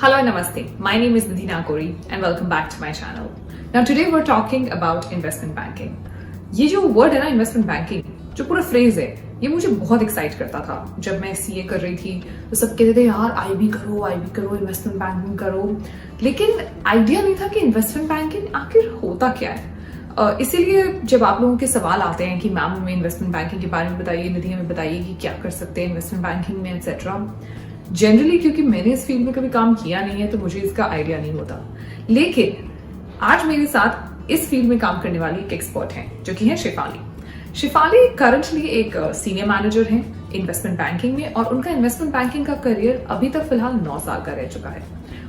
Hello and namaste. My name is Nidhi Nakori and welcome back to my channel. Now today we're talking about investment banking. ये जो word है ना investment banking, जो पूरा phrase है, ये मुझे बहुत एक्साइट करता था जब मैं सीए कर रही थी। तो सब कहते थे यार आईबी करो, इन्वेस्टमेंट बैंकिंग करो, लेकिन आइडिया नहीं था कि इन्वेस्टमेंट बैंकिंग आखिर होता क्या है। इसीलिए जब आप लोगों के सवाल आते हैं कि मैम हमें इन्वेस्टमेंट बैंकिंग के बारे में बताइए, निधि हमें बताइए कि क्या कर सकते हैं इन्वेस्टमेंट बैंकिंग में एक्सेट्रा, जनरली क्योंकि मैंने इस फील्ड में कभी काम किया नहीं है तो मुझे इसका आइडिया नहीं होता। लेकिन आज मेरे साथ इस फील्ड में काम करने वाली एक एक्सपर्ट हैं जो कि है शेफाली। शेफाली करंटली एक सीनियर मैनेजर हैं इन्वेस्टमेंट बैंकिंग में और उनका इन्वेस्टमेंट बैंकिंग का करियर अभी तक फिलहाल 9 साल का रह चुका है।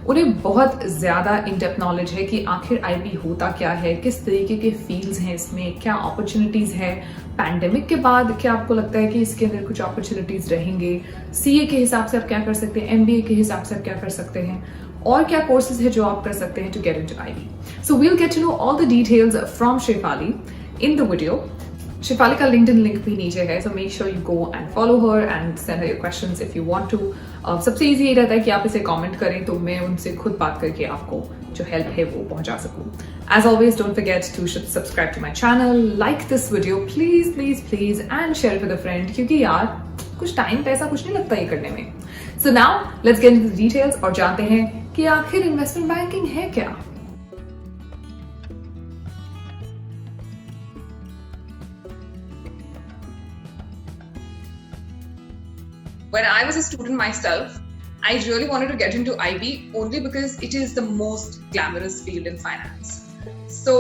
उन्हें बहुत ज्यादा इन डेप्थ नॉलेज है कि आखिर आईबी होता क्या है, किस तरीके के फील्ड्स हैं इसमें, क्या अपॉर्चुनिटीज है, पैंडेमिक के बाद क्या आपको लगता है कि इसके अंदर कुछ अपॉर्चुनिटीज रहेंगे, सीए के हिसाब से आप क्या कर सकते हैं, एमबीए के हिसाब से आप क्या कर सकते हैं, और क्या कोर्सेज है जो आप कर सकते हैं to get into IB. So we'll get to know all the details from Shefali in the video. Shefali का लिंक्डइन लिंक भी नीचे है, so make sure you go and follow her and send her your questions if you want to. सबसे easy ये रहता है कि आप इसे कमेंट करें तो मैं उनसे खुद बात करके आपको जो हेल्प है वो पहुंचा सकूं। As always, don't forget to subscribe to my channel, like this video, please, and share it with a friend क्योंकि यार कुछ टाइम पैसा कुछ नहीं लगता ये करने में। So now let's get into the details और जानते हैं कि आखिर इन्वेस्टमेंट बैंकिंग है क्या। When I was a student myself, I really wanted to get into IB only because it is the most glamorous field in finance. So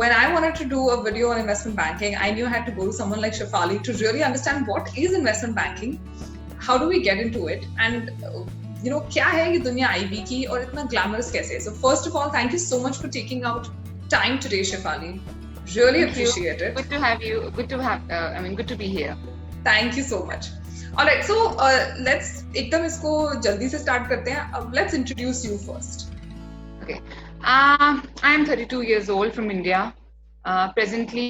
when I wanted to do a video on investment banking, I knew I had to go to someone like Shefali to really understand what is investment banking, how do we get into it, and क्या है ये दुनिया IB की और इतना glamorous कैसे है. So first of all, thank you so much for taking out time today, Shefali. Really appreciate it. Good to have you. Good to be here. Thank you so much. Alright, so let's एकदम इसको जल्दी से start करते हैं. Let's introduce you first. Okay. I am 32 years old from India. Presently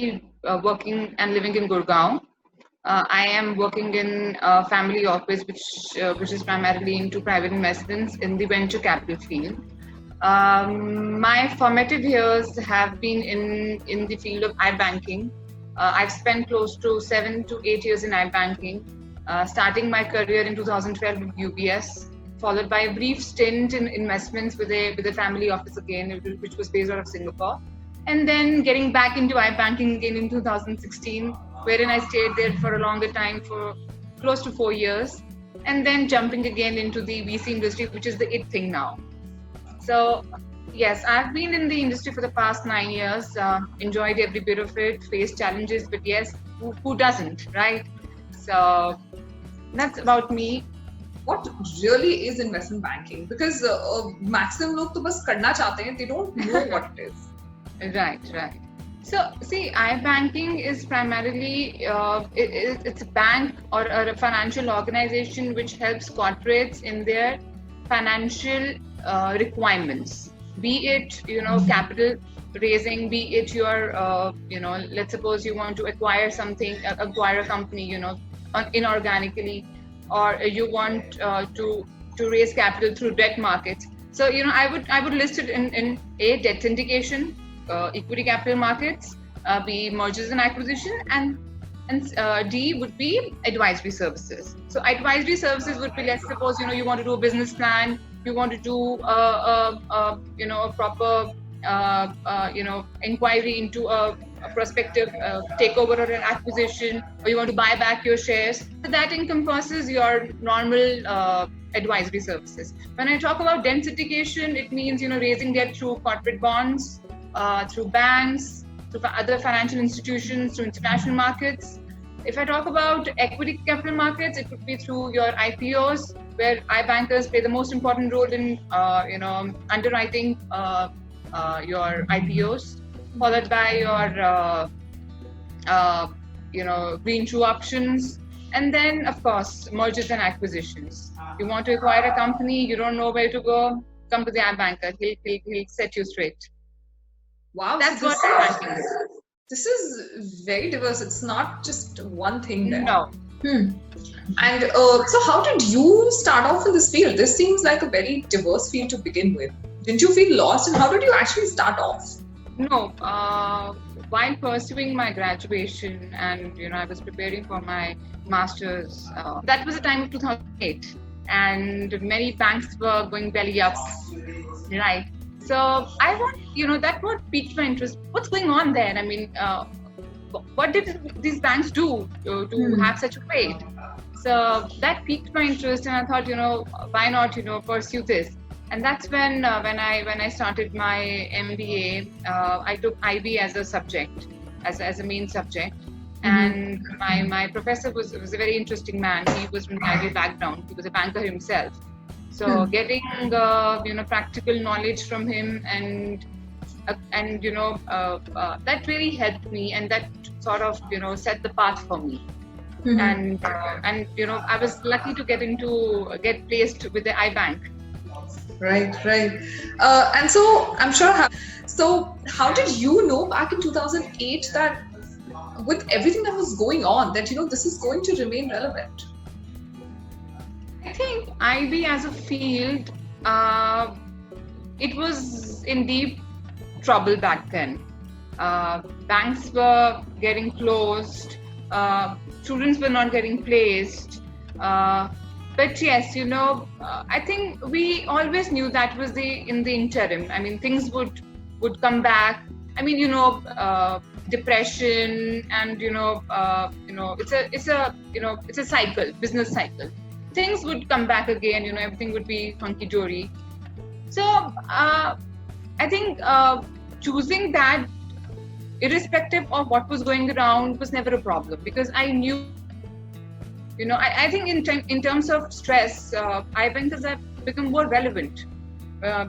working and living in Gurgaon. I am working in a family office which is primarily into private investments in the venture capital field. My formative years have been in the field of iBanking. I've spent close to 7 to 8 years in iBanking. Starting my career in 2012 with UBS, followed by a brief stint in investments with a family office again, which was based out of Singapore, and then getting back into iBanking again in 2016, wherein I stayed there for a longer time, for close to 4 years, and then jumping again into the VC industry, which is the it thing now. So yes, I've been in the industry for the past 9 years, enjoyed every bit of it, faced challenges, but yes, who doesn't, right? So that's about me. What really is investment banking? Because maximum लोग तो बस करना चाहते हैं, they don't know what it is. Right. So see, iBanking is primarily it's a bank or a financial organization which helps corporates in their financial requirements. Be it capital raising, be it your let's suppose you want to acquire something, acquire a company inorganically, or you want to raise capital through debt markets. So I would list it in A, debt syndication, equity capital markets, B, mergers and acquisition, and D would be advisory services. So advisory services would be, let's suppose you want to do a business plan, you want to do a proper inquiry into a prospective takeover or an acquisition, or you want to buy back your shares. So that encompasses your normal advisory services. When I talk about debt syndication, it means raising debt through corporate bonds, through banks, through other financial institutions, through international markets. If I talk about equity capital markets, it would be through your IPOs, where iBankers play the most important role in underwriting your IPOs, followed by your green shoe options, and then of course mergers and acquisitions. You want to acquire a company, you don't know where to go, come to the iBanker. He'll set you straight. Wow, that's what iBanking is. This is very diverse. It's not just one thing there. No, Hmm. And so, how did you start off in this field? This seems like a very diverse field to begin with. Didn't you feel lost, and how did you actually start off? No, while pursuing my graduation and I was preparing for my masters. That was the time of 2008, and many banks were going belly up, right? So I want that what piqued my interest. What's going on there? I mean, what did these banks do to have such a weight? So that piqued my interest, and I thought, why not, pursue this? And that's when I started my MBA. I took IB as a subject, as a main subject, and my professor was a very interesting man. He was from the IB background. He was a banker himself. So getting practical knowledge from him and that really helped me, and that sort of set the path for me. And I was lucky to get placed with the iBank. Right. And so I'm sure. So how did you know back in 2008 that with everything that was going on, that this is going to remain relevant? I think IB as a field, it was in deep trouble back then. Banks were getting closed. Students were not getting placed. But yes, I think we always knew that was in the interim. I mean, things would come back. I mean, depression and it's a cycle, business cycle. Things would come back again. Everything would be hunky dory. So I think choosing that, irrespective of what was going around, was never a problem, because I knew. I think in terms of stress, iBankers have become more relevant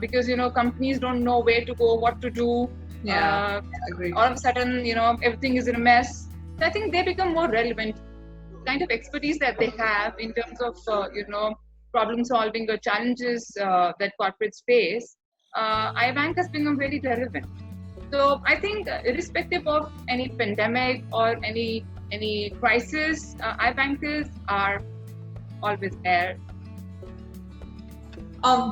because companies don't know where to go, what to do. Yeah, agree. All of a sudden, everything is in a mess. So I think they become more relevant. Kind of expertise that they have in terms of problem solving or challenges that corporates face, iBank has become very relevant. So I think irrespective of any pandemic or any crisis, iBankers are always there.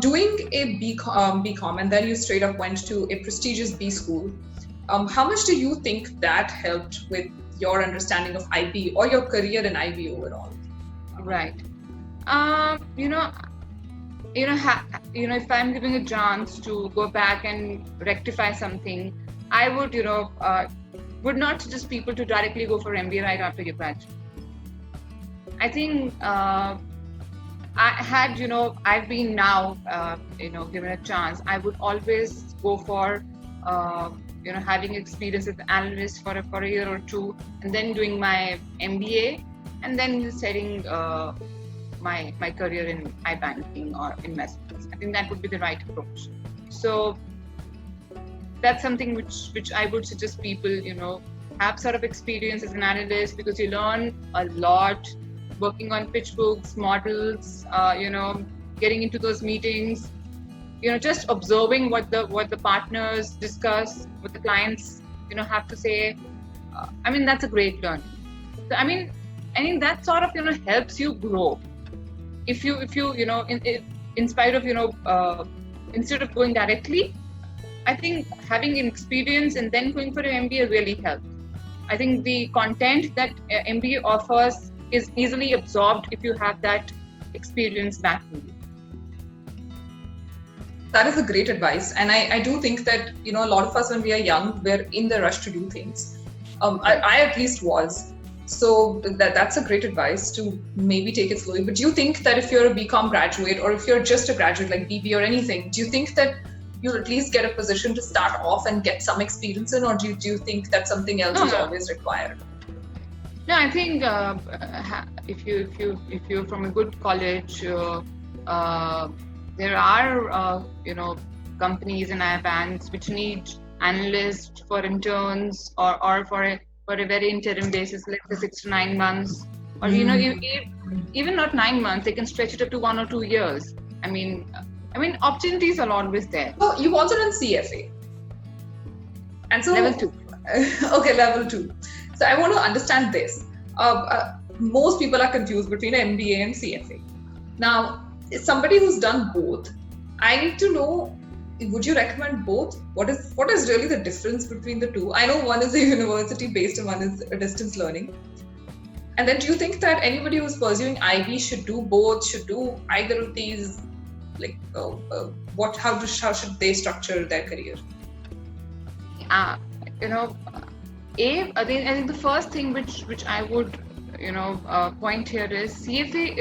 Doing a BCom, and then you straight up went to a prestigious B school. How much do you think that helped with your understanding of IB or your career in IB overall? Right. If I'm giving a chance to go back and rectify something, I would not suggest people to directly go for MBA right after you graduate. I think I've been now, given a chance, I would always go for, having experience as an analyst for a year or two, and then doing my MBA, and then setting my career in iBanking or investments. I think that would be the right approach. So that's something which I would suggest people, have sort of experience as an analyst, because you learn a lot working on pitch books, models, getting into those meetings, just observing what the partners discuss, what the clients, have to say. I mean, that's a great learning. So, I think that sort of, helps you grow. If you in spite of, instead of going directly, I think having an experience and then going for an MBA really helps. I think the content that MBA offers is easily absorbed if you have that experience back in you. That is a great advice. And I do think that, a lot of us when we are young, we're in the rush to do things. I at least was. So that's a great advice to maybe take it slowly. But do you think that if you're a BCom graduate, or if you're just a graduate like BB or anything, do you think that you'll at least get a position to start off and get some experience in, or do you think that something else is always required? No, I think if you're from a good college, there are companies and iBanks which need analysts for interns or for a very interim basis, like 6 to 9 months, or even not 9 months, they can stretch it up to 1 or 2 years. I mean, opportunities are always there. So you've also done CFA, and so level 2. Okay, level 2. So I want to understand this. most people are confused between MBA and CFA. Now, as somebody who's done both, I need to know, would you recommend both? What is really the difference between the two? I know one is a university based and one is a distance learning. And then do you think that anybody who's pursuing IB should do both, should do either of these? Like, how should they structure their career? I think the first thing which I would point here is CFA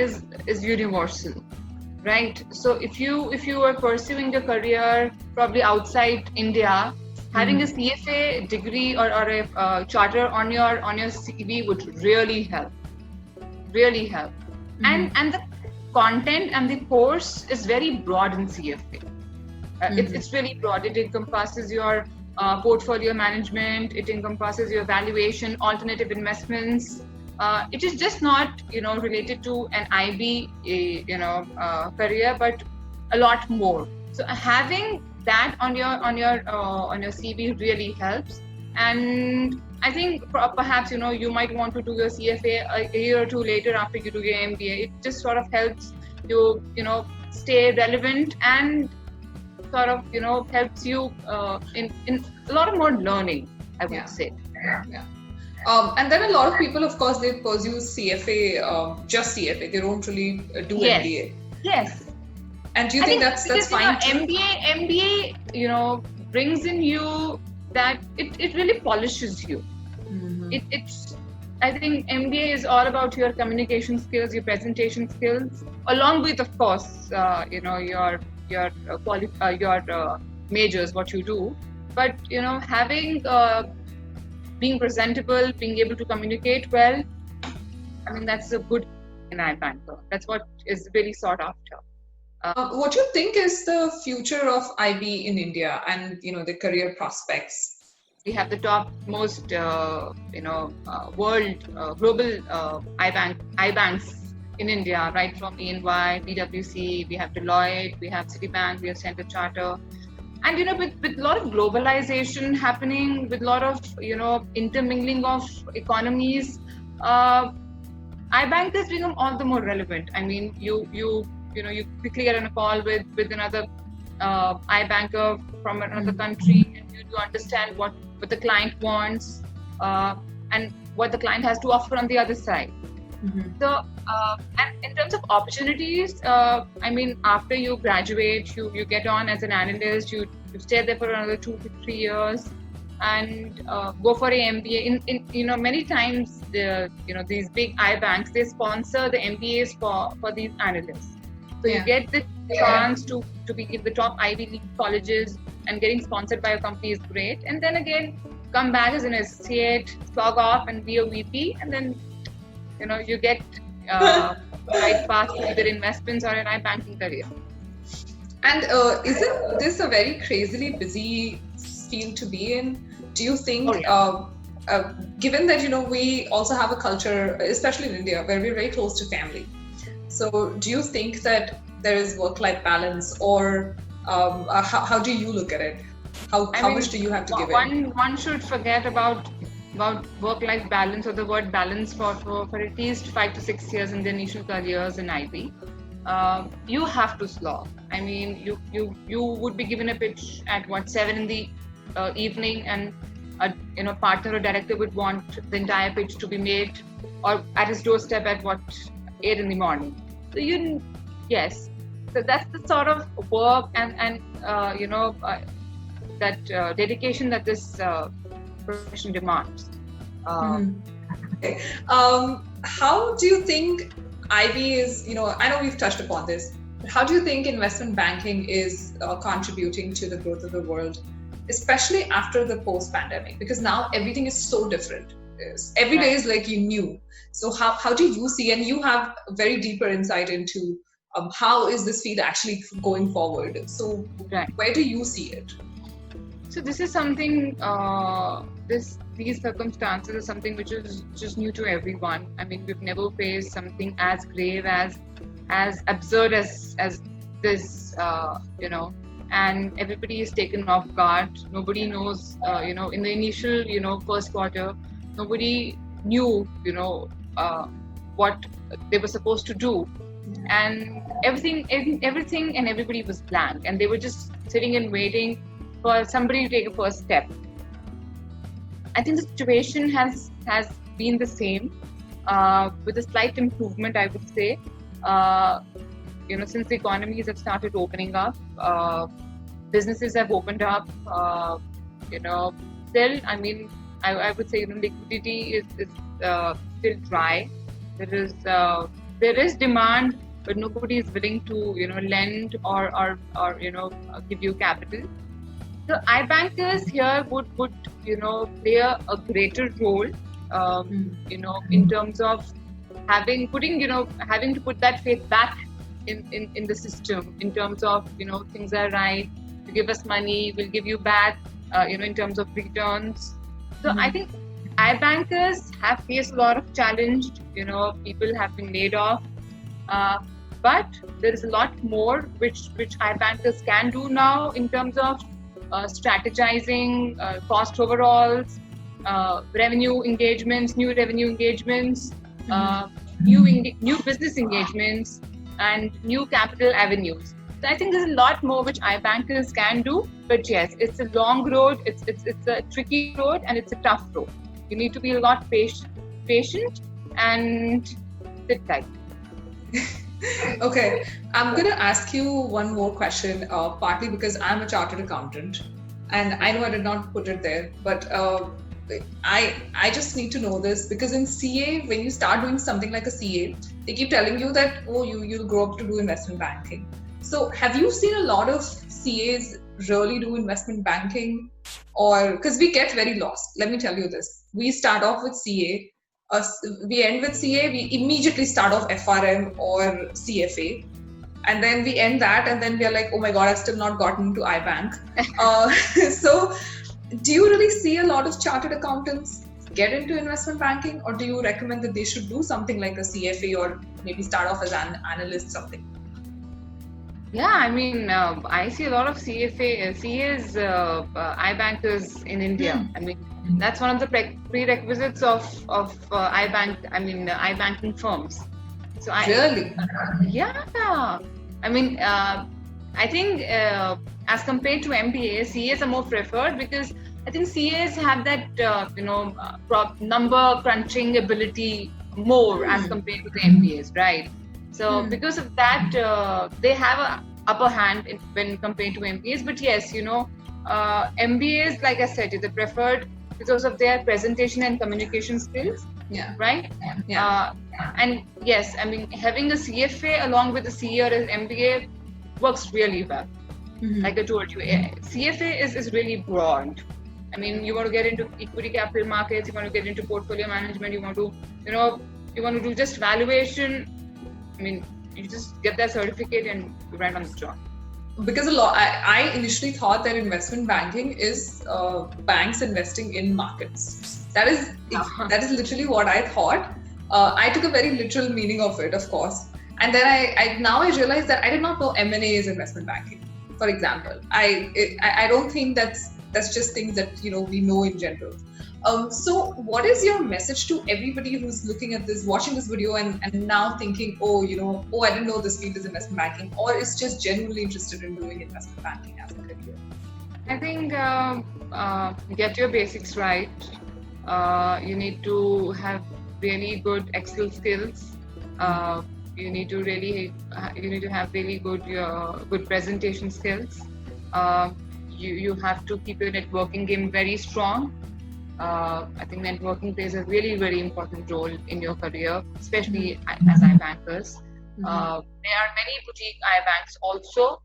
is universal, right? So if you are pursuing a career probably outside India, having a CFA degree or a charter on your CV would really help. And the content and the course is very broad in CFA. It's really broad. It encompasses your portfolio management. It encompasses your valuation, alternative investments. It is just not related to an IB career, but a lot more. So having that on your CV really helps. And I think perhaps you might want to do your CFA a year or two later after you do your MBA. It just sort of helps you stay relevant and sort of helps you in a lot of more learning, I would say. Yeah. And then a lot of people, of course, they pursue CFA, just CFA. They don't really do MBA. Yes. And do you think that's fine? MBA, brings in you that it really polishes you. I think MBA is all about your communication skills, your presentation skills, along with, of course, your majors, what you do. But having being presentable, being able to communicate well, I mean, that's a good in iBanker. That's what is really sought after. What do you think is the future of IB in India and the career prospects? We have the top most world global iBanks in India, right from EY, PwC, we have Deloitte, we have Citibank, we have Standard Charter. And with a lot of globalization happening, with a lot of intermingling of economies, iBank has become all the more relevant. I mean, you quickly get on a call with another iBanker from another country, and you understand what the client wants and what the client has to offer on the other side. So, and in terms of opportunities, I mean, after you graduate, you get on as an analyst, you stay there for another 2 to 3 years, and go for an MBA. In many times, these big iBanks, they sponsor the MBAs for these analysts. So you get the chance to be in the top Ivy League colleges, and getting sponsored by a company is great. And then again, come back as an associate, slog off and be a VP, and then you get right path to either investments or an iBanking career. And isn't this a very crazily busy field to be in? Do you think, given that we also have a culture, especially in India, where we're very close to family, so do you think that there is work-life balance, or how do you look at it? How much do you have to give in? One should forget about work-life balance, or the word balance, for at least 5 to 6 years in their initial careers in IB. You have to slog. I mean, you would be given a pitch at 7 in the evening, and a partner or director would want the entire pitch to be made or at his doorstep at 8 in the morning. So yes. So that's the sort of work and that dedication that this profession demands. Okay. How do you think IB is, I know we've touched upon this, but how do you think investment banking is contributing to the growth of the world, especially after the post-pandemic? Because now everything is so different. Every day is like new. So how do you see, and you have very deeper insight into how is this field actually going forward? So where do you see it? So this is something, these circumstances are something which is just new to everyone. I mean, we've never faced something as grave, as absurd as this, and everybody is taken off guard. Nobody knows, in the initial, first quarter, nobody knew, what they were supposed to do, and everything and everybody was blank, and they were just sitting and waiting for somebody to take a first step. I think the situation has been the same, with a slight improvement, I would say. Since the economies have started opening up, businesses have opened up. Still, I would say liquidity is still dry. There is demand, but nobody is willing to lend or give you capital. So iBankers here would play a greater role, in terms of having to put that faith back in the system, in terms of things are right, you give us money, we'll give you back, in terms of returns. So I think iBankers have faced a lot of challenge. People have been laid off, but there is a lot more which iBankers can do now in terms of strategizing, cost overalls, revenue engagements, new revenue engagements, new business engagements, and new capital avenues. So I think there's a lot more which iBankers can do. But yes, it's a long road, it's a tricky road, and it's a tough road. You need to be a lot patient and sit tight. Okay, I'm going to ask you one more question, partly because I'm a chartered accountant, and I know I did not put it there, but I just need to know this, because in CA, when you start doing something like a CA, they keep telling you that, oh, you'll grow up to do investment banking. So have you seen a lot of CAs really do investment banking? Or, because we get very lost. Let me tell you this. We start off with CA, we end with CA, we immediately start off FRM or CFA. And then we end that, and then we are like, oh my God, I've still not gotten to iBank. So do you really see a lot of chartered accountants get into investment banking, or do you recommend that they should do something like a CFA or maybe start off as an analyst, something? Yeah, I see a lot of CAs, iBankers in India. That's one of the prerequisites of iBanking firms. So Really? Yeah. I think as compared to MBAs, CAs are more preferred, because I think CAs have that number crunching ability more as compared to the MBAs, right? So because of that, they have an upper hand when compared to MBAs. But yes, MBAs, like I said, they're preferred because of their presentation and communication skills. Yeah. Right? Yeah. And yes, having a CFA along with a CA or an MBA works really well. Like I told you, CFA is really broad. You want to get into equity capital markets, you want to get into portfolio management, you want to do just valuation. You just get that certificate and you right on the job. Because I initially thought that investment banking is banks investing in markets. That is literally what I thought. I took a very literal meaning of it, of course. And then I realized that I did not know M&A is investment banking, for example. I don't think that's just things that we know in general. So what is your message to everybody who's looking at this, watching this video and now thinking, I didn't know this field is investment banking, or is just genuinely interested in doing investment banking as a career? I think get your basics right. You need to have really good Excel skills. You need to have really good presentation skills. You have to keep your networking game very strong. I think networking plays a really, very important role in your career, especially as iBankers. There are many boutique iBanks also.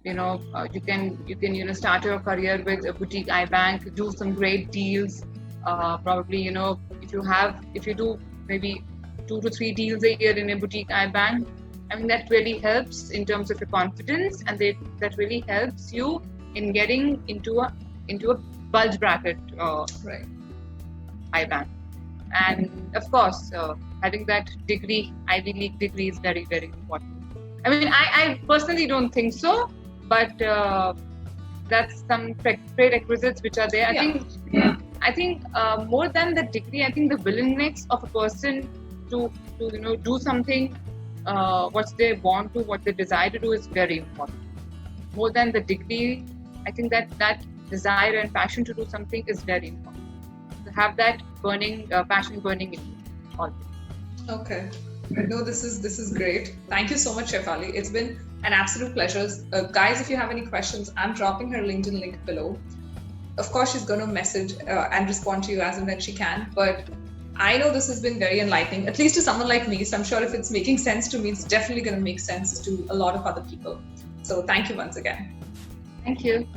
You can start your career with a boutique iBank, do some great deals. Probably if you do maybe 2 to 3 deals a year in a boutique iBank, that really helps in terms of your confidence, and that really helps you in getting into a bulge bracket iBank. And of course, having that degree, Ivy League degree, is very, very important. I personally don't think so, but that's some prerequisites which are there. I think more than the degree, I think the willingness of a person to do something what they want to, what they desire to do is very important. More than the degree, I think that desire and passion to do something is very important. To have that burning passion burning in you always. Okay. No, this is great. Thank you so much, Shefali. It's been an absolute pleasure. Guys, if you have any questions, I'm dropping her LinkedIn link below. Of course, she's going to message and respond to you as and when she can. But I know this has been very enlightening, at least to someone like me. So I'm sure if it's making sense to me, it's definitely going to make sense to a lot of other people. So thank you once again. Thank you.